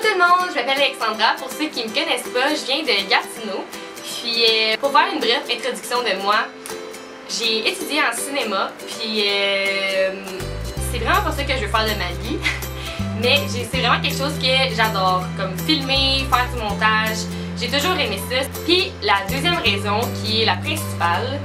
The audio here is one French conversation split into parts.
tout le monde, je m'appelle Alexandra. Pour ceux qui ne me connaissent pas, je viens de Gatineau. Puis pour faire une brève introduction de moi, j'ai étudié en cinéma. Puis c'est vraiment pas ça que je veux faire de ma vie. Mais c'est vraiment quelque chose que j'adore, comme filmer, faire du montage. J'ai toujours aimé ça. Puis la deuxième raison, qui est la principale,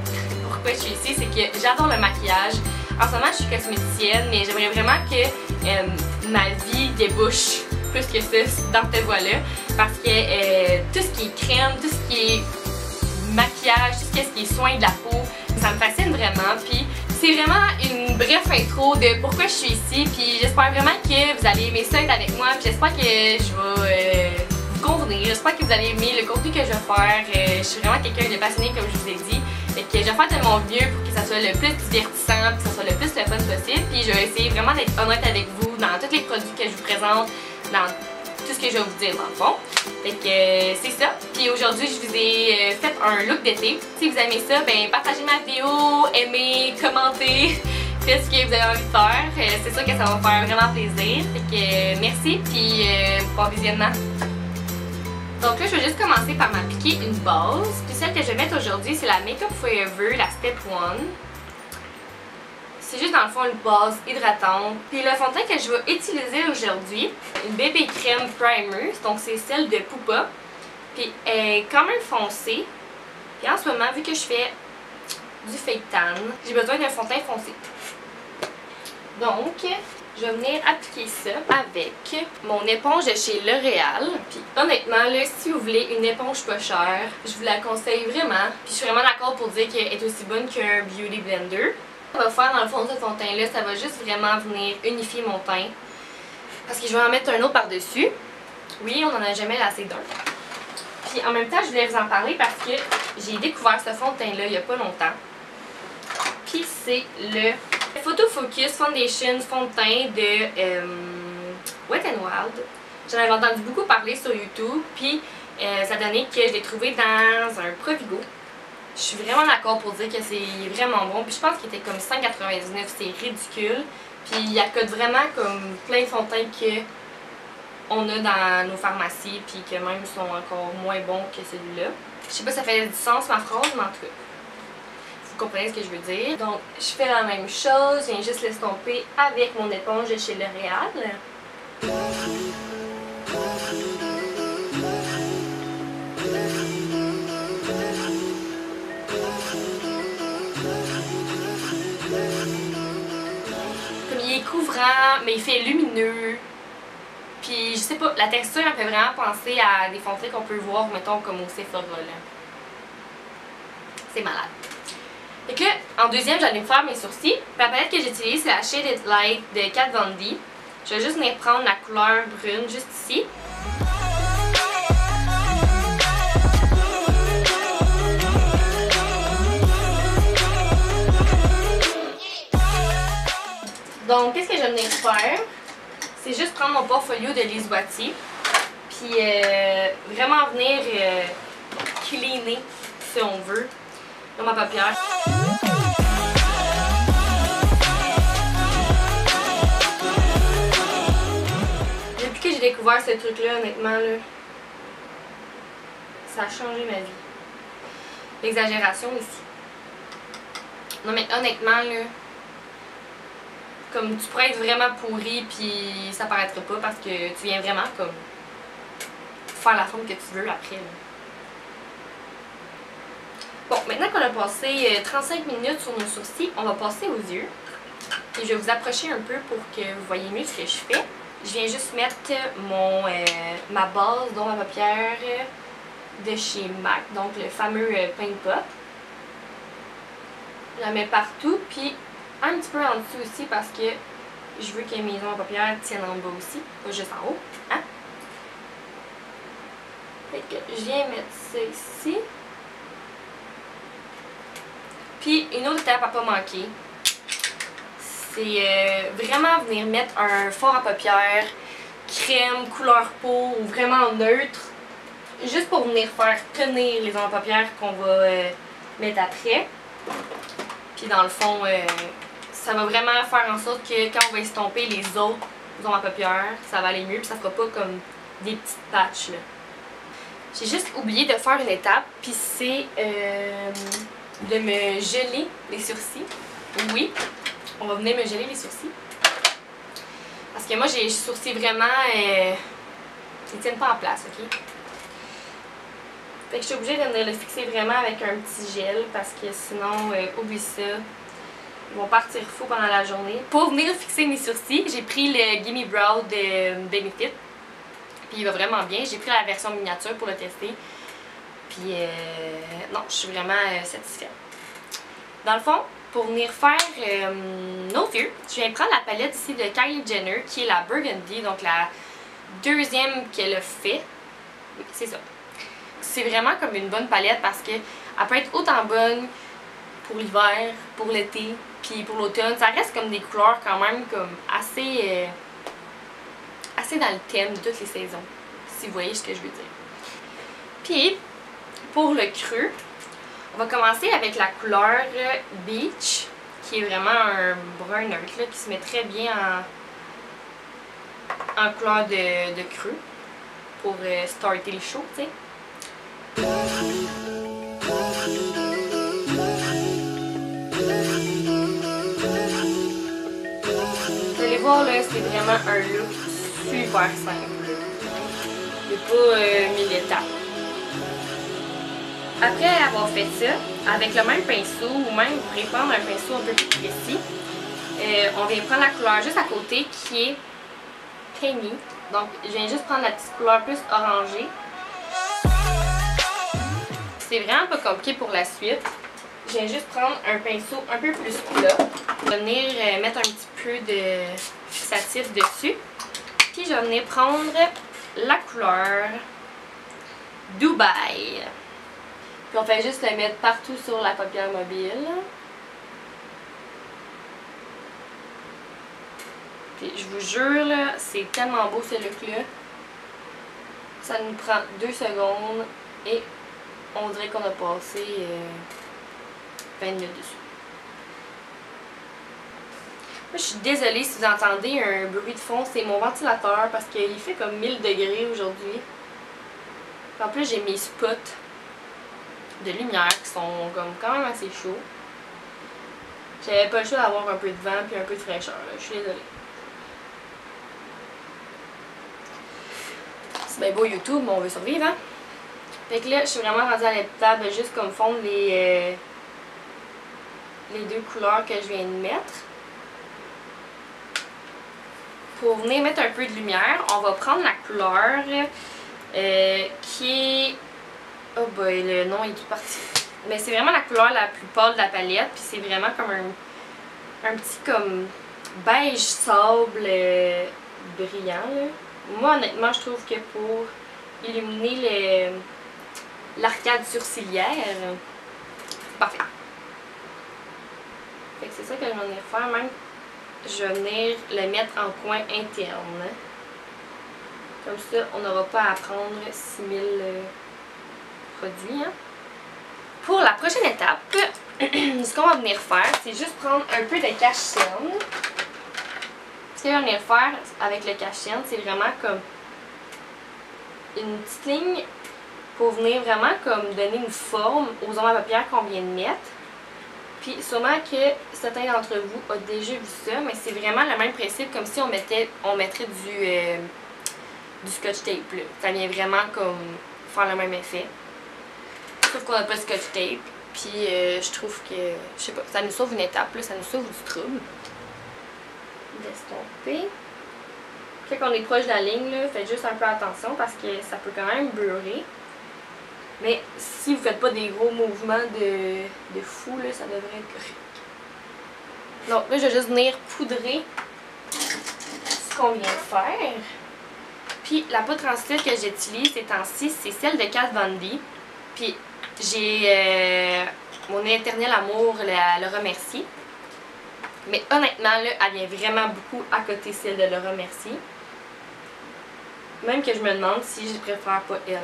pourquoi je suis ici, c'est que j'adore le maquillage. En ce moment, je suis cosméticienne, mais j'aimerais vraiment que ma vie débouche plus que ça dans cette voie-là. Parce que tout ce qui est crème, tout ce qui est maquillage, tout ce qui est soin de la peau, ça me fascine vraiment. Puis c'est vraiment une brève intro de pourquoi je suis ici. Puis j'espère vraiment que vous allez aimer ça être avec moi. Puis j'espère que je vais vous convenir. J'espère que vous allez aimer le contenu que je vais faire. Je suis vraiment quelqu'un de passionné, comme je vous ai dit. Fait que je vais faire de mon mieux pour que ça soit le plus divertissant, que ça soit le plus le fun possible. Puis je vais essayer vraiment d'être honnête avec vous dans tous les produits que je vous présente, dans tout ce que je vais vous dire dans le fond. Fait que c'est ça. Puis aujourd'hui, je vous ai fait un look d'été. Si vous aimez ça, ben partagez ma vidéo, aimez, commentez, faites ce que vous avez envie de faire. C'est sûr que ça va me faire vraiment plaisir. Fait que merci, puis bon visionnement. Donc là, je vais juste commencer par m'appliquer une base. Puis celle que je vais mettre aujourd'hui, c'est la Make Up Forever, la Step 1. C'est juste dans le fond une base hydratante. Puis le fond de teint que je vais utiliser aujourd'hui, une BB Crème Primer. Donc c'est celle de Pupa. Puis elle est quand même foncée. Puis en ce moment, vu que je fais du fake tan, j'ai besoin d'un fond de teint foncé. Donc, je vais venir appliquer ça avec mon éponge de chez L'Oréal. Puis honnêtement, là, si vous voulez une éponge pas chère, je vous la conseille vraiment. Puis je suis vraiment d'accord pour dire qu'elle est aussi bonne qu'un Beauty Blender. Ce qu'on va faire dans le fond de ce fond de teint là, ça va juste vraiment venir unifier mon teint. Parce que je vais en mettre un autre par-dessus. Oui, on n'en a jamais assez d'un. Puis en même temps, je voulais vous en parler parce que j'ai découvert ce fond de teint là il n'y a pas longtemps. Puis c'est le Photo Focus Foundation fond de teint de Wet n Wild. J'en avais entendu beaucoup parler sur YouTube, puis ça donnait que je l'ai trouvé dans un Provigo. Je suis vraiment d'accord pour dire que c'est vraiment bon, puis je pense qu'il était comme 5,99$, c'est ridicule. Puis il accorde vraiment comme plein de fonds de teint qu'on a dans nos pharmacies, puis que même sont encore moins bons que celui-là. Je sais pas si ça fait du sens ma phrase, mais en tout cas. Vous comprenez ce que je veux dire. Donc, je fais la même chose, je viens juste l'estomper avec mon éponge de chez L'Oréal. Comme il est couvrant, mais il fait lumineux. Puis, je sais pas, la texture, elle fait vraiment penser à des fonds de teint qu'on peut voir, mettons, comme au Sephora. C'est malade. Fait que là, en deuxième, j'allais me faire mes sourcils. La palette que j'utilise, c'est la Shaded Light de Kat Von D. Je vais juste venir prendre la couleur brune juste ici. Donc, qu'est-ce que je vais venir faire? C'est juste prendre mon portfolio de Lise Boissier. Puis vraiment venir cleaner, si on veut, dans ma paupière. Depuis que j'ai découvert ce truc-là, honnêtement, là, ça a changé ma vie. L'exagération ici. Non mais honnêtement, là, comme tu pourrais être vraiment pourri puis ça paraîtrait pas parce que tu viens vraiment comme faire la forme que tu veux après, là. Bon, maintenant qu'on a passé 35 minutes sur nos sourcils, on va passer aux yeux. Et je vais vous approcher un peu pour que vous voyez mieux ce que je fais. Je viens juste mettre ma base, dont ma paupière de chez MAC, donc le fameux Paint Pot. Je la mets partout, puis un petit peu en dessous aussi parce que je veux que mes ongles à paupières tiennent en bas aussi, pas juste en haut. Hein? Fait que je viens mettre ça ici. Puis une autre étape à pas manquer, c'est vraiment venir mettre un fard à paupières, crème, couleur peau ou vraiment neutre, juste pour venir faire tenir les ongles à paupières qu'on va mettre après. Puis dans le fond, ça va vraiment faire en sorte que quand on va estomper les autres ongles à paupières, ça va aller mieux, puis ça fera pas comme des petites patches là. J'ai juste oublié de faire une étape, puis c'est de me geler les sourcils. Oui, on va venir me geler les sourcils. Parce que moi j'ai les sourcils vraiment... ils tiennent pas en place, ok? Fait que je suis obligée de venir le fixer vraiment avec un petit gel parce que sinon, oublie ça. Ils vont partir fous pendant la journée. Pour venir fixer mes sourcils, j'ai pris le Gimme Brow de Benefit. Puis il va vraiment bien. J'ai pris la version miniature pour le tester. Puis non, je suis vraiment satisfaite. Dans le fond, pour venir faire nos yeux, je viens prendre la palette ici de Kylie Jenner qui est la Burgundy, donc la deuxième qu'elle a fait. Oui, c'est ça. C'est vraiment comme une bonne palette parce que elle peut être autant bonne pour l'hiver, pour l'été, puis pour l'automne. Ça reste comme des couleurs quand même comme assez dans le thème de toutes les saisons, si vous voyez ce que je veux dire. Puis, pour le creux, on va commencer avec la couleur Beach, qui est vraiment un brun neutre, là, qui se met très bien en couleur de creux, pour starter le show, tu sais. Vous allez voir là, c'est vraiment un look super simple. Il n'y a pas 1000 étapes. Après avoir fait ça, avec le même pinceau, ou même vous pourrez prendre un pinceau un peu plus précis, on vient prendre la couleur juste à côté qui est Penny. Donc je viens juste prendre la petite couleur plus orangée. C'est vraiment pas compliqué pour la suite. Je viens juste prendre un pinceau un peu plus plat. Je vais venir mettre un petit peu de fixatif dessus. Puis je vais venir prendre la couleur Dubaï. Puis on fait juste le mettre partout sur la paupière mobile. Puis je vous jure, là, c'est tellement beau ce look-là. Ça nous prend 2 secondes et on dirait qu'on a passé 20 minutes dessus. Moi, je suis désolée si vous entendez un bruit de fond, c'est mon ventilateur parce qu'il fait comme 1000 degrés aujourd'hui. En plus, j'ai mes spots de lumière qui sont comme quand même assez chauds. J'avais pas le choix d'avoir un peu de vent et un peu de fraîcheur, là. Je suis désolée. C'est bien beau YouTube, mais on veut survivre, hein? Fait que là, je suis vraiment rendue à l'étape de juste comme fondre les 2 couleurs que je viens de mettre. Pour venir mettre un peu de lumière, on va prendre la couleur qui est... Oh boy, le nom est tout parti. Mais c'est vraiment la couleur la plus pâle de la palette. Puis c'est vraiment comme un petit comme beige sable brillant, là. Moi, honnêtement, je trouve que pour illuminer l'arcade sourcilière, c'est parfait. Fait que c'est ça que je vais venir faire. Même, je vais venir le mettre en coin interne. Comme ça, on n'aura pas à prendre 6000 produits. Hein. Pour la prochaine étape, ce qu'on va venir faire, c'est juste prendre un peu de cache-cerne. Ce que je vais venir faire avec le cache-cerne, c'est vraiment comme une petite ligne pour venir vraiment comme donner une forme aux ombres à paupières qu'on vient de mettre. Puis sûrement que certains d'entre vous ont déjà vu ça, mais c'est vraiment le même principe comme si on mettrait du scotch tape là. Ça vient vraiment comme faire le même effet. Sauf qu'on n'a pas de scotch tape. Puis je trouve que, je sais pas, ça nous sauve une étape là, ça nous sauve du trouble. D'estomper. Quand on est proche de la ligne, là, faites juste un peu attention parce que ça peut quand même beurrer. Mais si vous faites pas des gros mouvements de fou, là, ça devrait être correct. Donc là, je vais juste venir poudrer ce qu'on vient de faire. Puis la poudre translucide que j'utilise ces temps-ci, c'est celle de Kat Von D. Puis j'ai mon éternel amour le remercie. Mais honnêtement, là, elle vient vraiment beaucoup à côté celle de le remercie. Même que je me demande si je préfère pas elle.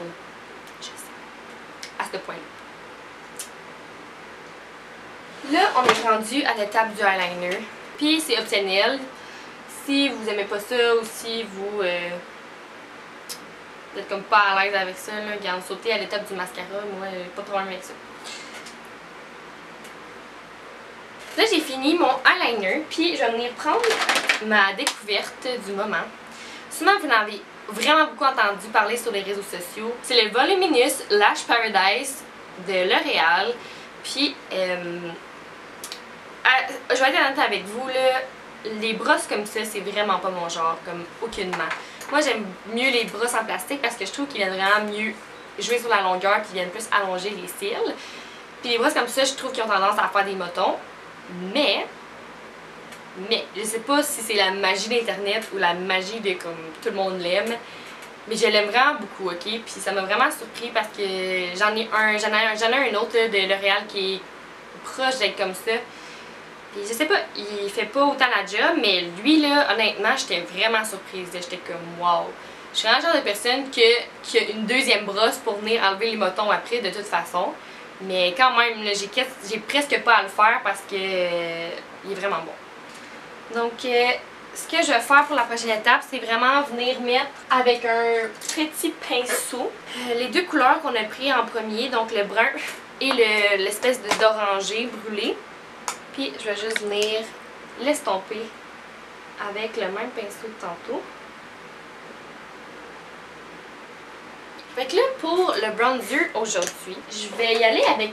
Je sais. À ce point-là. Là, on est rendu à l'étape du eyeliner. Puis c'est optionnel. Si vous aimez pas ça ou si vous Vous êtes comme pas à l'aise avec ça, là. Regarde, sauter à l'étape du mascara, moi, pas de problème avec ça. Là, j'ai fini mon eyeliner, puis je vais venir prendre ma découverte du moment. Souvent, vous en avez vraiment beaucoup entendu parler sur les réseaux sociaux. C'est le Voluminous Lash Paradise de L'Oréal. Puis, je vais être honnête avec vous, là, les brosses comme ça, c'est vraiment pas mon genre, comme aucunement. Moi, j'aime mieux les brosses en plastique parce que je trouve qu'ils viennent vraiment mieux jouer sur la longueur, puis viennent plus allonger les cils. Puis les brosses comme ça, je trouve qu'ils ont tendance à faire des motons. Mais, je sais pas si c'est la magie d'internet ou la magie de comme tout le monde l'aime, mais je l'aime vraiment beaucoup, ok? Puis ça m'a vraiment surpris parce que j'en ai un autre là, de L'Oréal qui est proche d'être comme ça. Puis je sais pas, il fait pas autant la job, mais lui là, honnêtement, j'étais vraiment surprise. J'étais comme wow. Je suis vraiment le genre de personne qui a une deuxième brosse pour venir enlever les motons après de toute façon. Mais quand même, j'ai presque pas à le faire parce que il est vraiment bon. Donc, ce que je vais faire pour la prochaine étape, c'est vraiment venir mettre avec un petit pinceau les deux couleurs qu'on a pris en premier, donc le brun et l'espèce d'orangé brûlé. Puis, je vais juste venir l'estomper avec le même pinceau de tantôt. Fait que là, pour le bronzer aujourd'hui, je vais y aller avec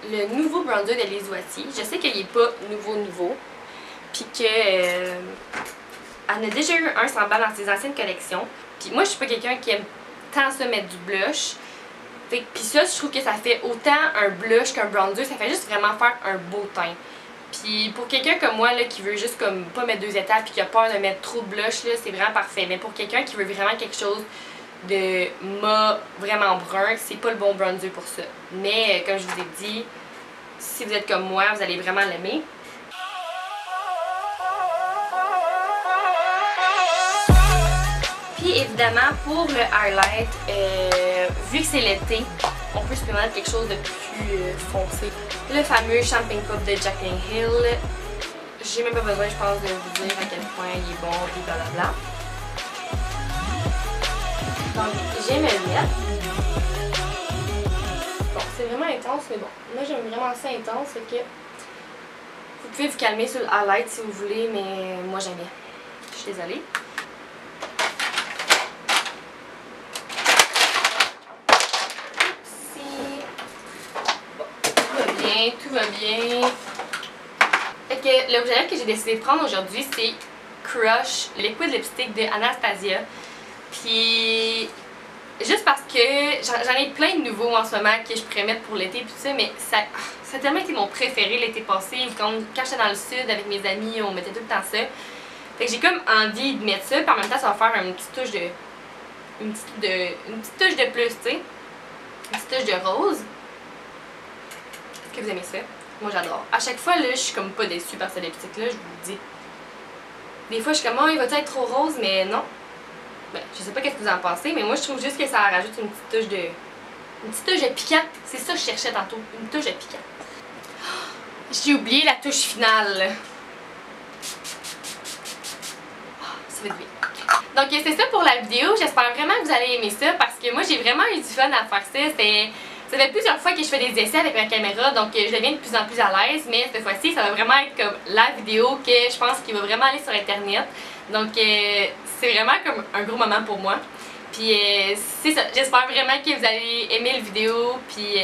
le nouveau bronzer de Lise Wattier. Je sais qu'il n'est pas nouveau, puis que elle a déjà eu un semblant dans ses anciennes collections. Puis moi, je suis pas quelqu'un qui aime tant ça mettre du blush. Fait que, puis ça, je trouve que ça fait autant un blush qu'un bronzer. Ça fait juste vraiment faire un beau teint. Puis pour quelqu'un comme moi là, qui veut juste comme pas mettre deux étapes puis qui a peur de mettre trop de blush, là, c'est vraiment parfait. Mais pour quelqu'un qui veut vraiment quelque chose de mat vraiment brun, c'est pas le bon bronzer pour ça. Mais comme je vous ai dit, si vous êtes comme moi, vous allez vraiment l'aimer. Puis évidemment pour le highlight, vu que c'est l'été, on peut se permettre quelque chose de plus foncé. Le fameux Champagne Pop de Jaclyn Hill. J'ai même pas besoin, je pense, de vous dire à quel point il est bon et blablabla. Donc, j'aime le mettre. Bon, c'est vraiment intense, mais bon. Moi, j'aime vraiment ça intense, fait que vous pouvez vous calmer sur le highlight si vous voulez, mais moi, j'aime bien. Je suis désolée. Bon, tout va bien. Fait que le rouge à lèvres que j'ai décidé de prendre aujourd'hui, c'est Crush Liquid Lipstick de Anastasia. Puis, juste parce que j'en ai plein de nouveaux en ce moment que je pourrais mettre pour l'été et tout ça, mais ça a tellement été mon préféré l'été passé. Quand j'étais dans le sud avec mes amis, on mettait tout le temps ça. Fait que j'ai comme envie de mettre ça, puis en même temps, ça va faire une petite touche de. Une petite touche de plus, tu sais. Une petite touche de rose. Est-ce que vous aimez ça? Moi, j'adore. À chaque fois, là, je suis comme pas déçue par ce lipstick-là, je vous le dis. Des fois, je suis comme, oh, il va être trop rose, mais non. Ben, je sais pas qu'est-ce que vous en pensez, mais moi je trouve juste que ça rajoute une petite touche de piquant. C'est ça que je cherchais tantôt, une touche de piquant. Oh, j'ai oublié la touche finale. Oh, ça va être bien. Donc c'est ça pour la vidéo. J'espère vraiment que vous allez aimer ça parce que moi j'ai vraiment eu du fun à faire ça. Ça fait plusieurs fois que je fais des essais avec ma caméra, donc je deviens de plus en plus à l'aise, mais cette fois-ci ça va vraiment être comme la vidéo que je pense qu'il va vraiment aller sur internet. Donc c'est vraiment comme un gros moment pour moi. Puis c'est ça, j'espère vraiment que vous allez aimer la vidéo. Puis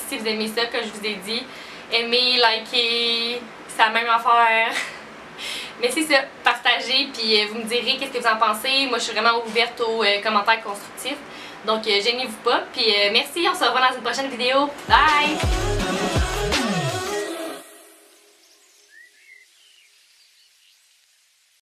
si vous aimez ça, comme je vous ai dit, aimez, likez, c'est la même affaire. Mais c'est ça, partagez, puis vous me direz qu'est-ce que vous en pensez. Moi je suis vraiment ouverte aux commentaires constructifs. Donc gênez-vous pas, puis merci, on se revoit dans une prochaine vidéo. Bye!